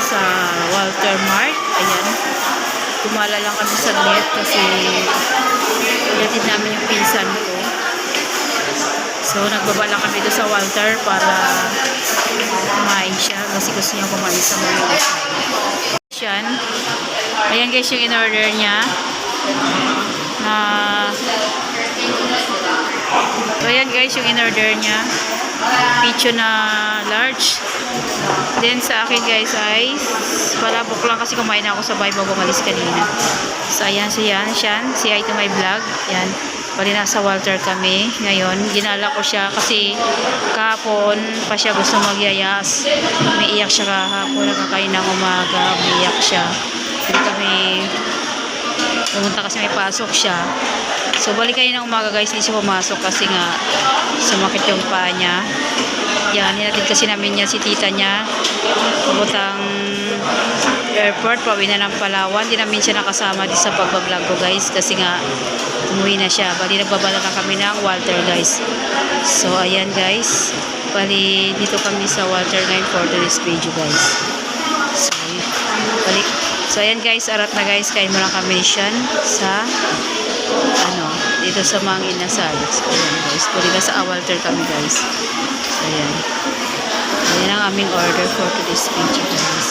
sa Walter Mart. Ayan. Kumala lang kami sa net kasi ilatid namin yung pinsan ko. So, nagbaba lang kami doon sa Walter para kumain siya kasi gusto niya kumain sa mga yan. Ayan guys yung in-order niya. So, ayan guys yung in-order niya. Picho na large. Then sa akin guys ay palabok lang kasi kumain ako sa bahay bago umalis kanina. So ayan siya. Say hi to my vlog. Ayan. Bali nasa Walter kami. Ngayon, ginala ko siya kasi kahapon pa siya gusto magyayas. Umiiyak siya kahapon. Nagkakain ng umaga. Umiiyak siya. Hindi kami pumunta kasi may pasok siya. So, balik kayo ng umaga guys. Hindi siya pumasok kasi nga sumakit yung paa niya. Yan, hinatid kasi namin niya si tita niya. Pupuntang airport. Pauwi na ng Palawan. Hindi namin siya nakasama din sa pagbablog ko guys. Kasi nga umuwi na siya. Bali nagbabala na kami ng Walter guys. So, ayan guys. Bali dito kami sa Walter 9 for today's video guys. So, balik. So, ayan guys, arat na guys, kain mo lang kami siya sa, dito sa Mang Inasal. So, ayan guys, pwede ka sa Walter kami guys. So, ayan. Ayan ang aming order for today's video guys.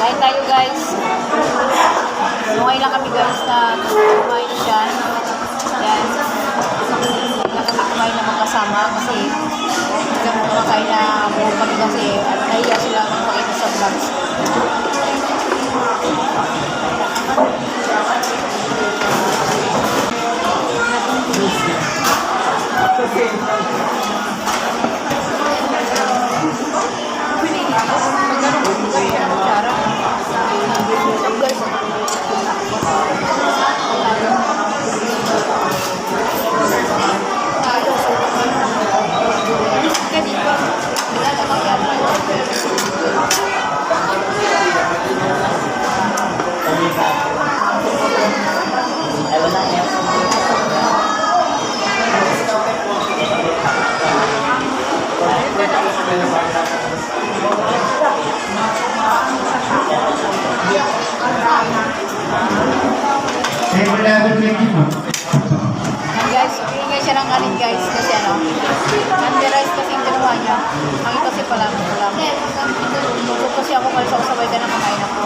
Kain tayo guys. Lumay lang kami guys na kumain siya. Yan. Nakakakumain na magkasama kasi hindi kami kumakain na buong kami kasi nahiya sila magpakita sa vlogs. Guys, pinigay siya ng alin guys kasi under-rice kasi yung ginawa niya. Ang ito kasi pala tulog kasi ako kalis ako sabay ka na kumain ako.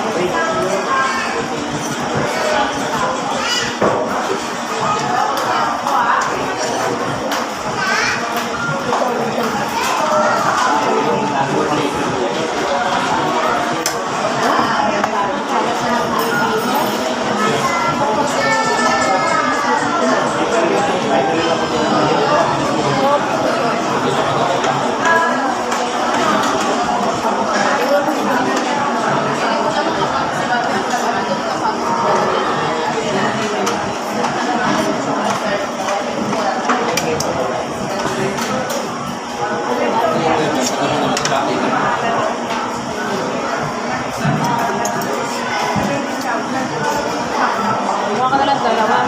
Buka ka na lang dalawa.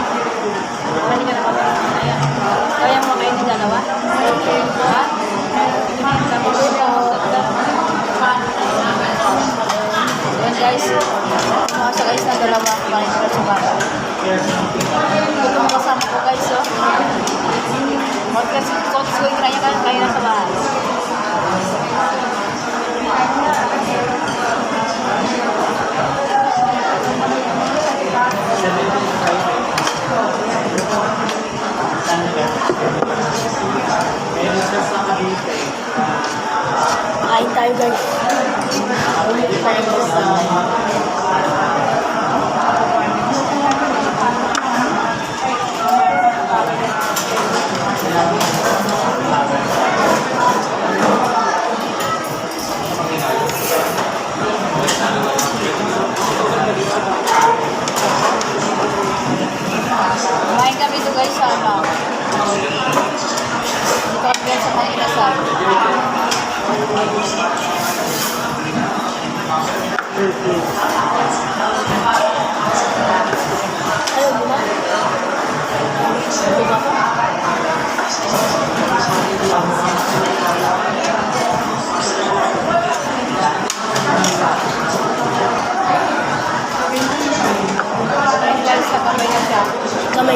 Mali ka na ba? Kaya mo kainin dalawa? Ha? Ayan guys. Mga sa guys na dalawa. Kumain sila sa bata. Ito mga kasama ko guys. Coach ko yung kaya na sa bahay. Kain tayo guys. Ulit tayo sa Kamay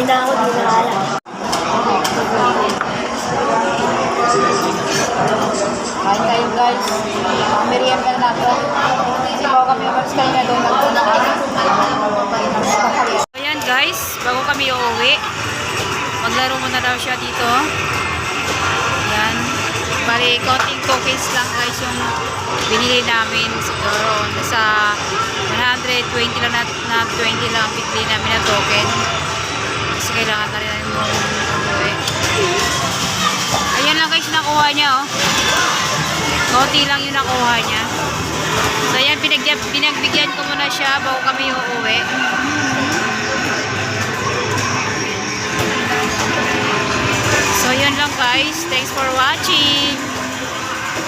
na ako, di na kaya. Kain tayo guys. Merienda na natin. Kasi bago kami umalis kanina doon nagpunang ayan guys, bago kami uuwi. Maglaro muna daw siya dito. Yan. Bali, konting cookies lang guys yung binili namin. Siguro nasa 120 lang na 20 lang bigli namin na token. Kasi kailangan na rin mo umuwi. Ayan lang guys yung nakuha niya oh. Konti lang yung nakuha niya. So ayan, pinagbigyan ko muna siya bago kami uuwi. So yun lang guys. Thanks for watching.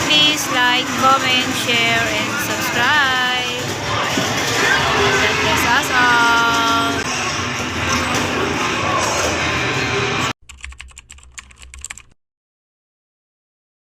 Please like, comment, share, and subscribe. God bless us all.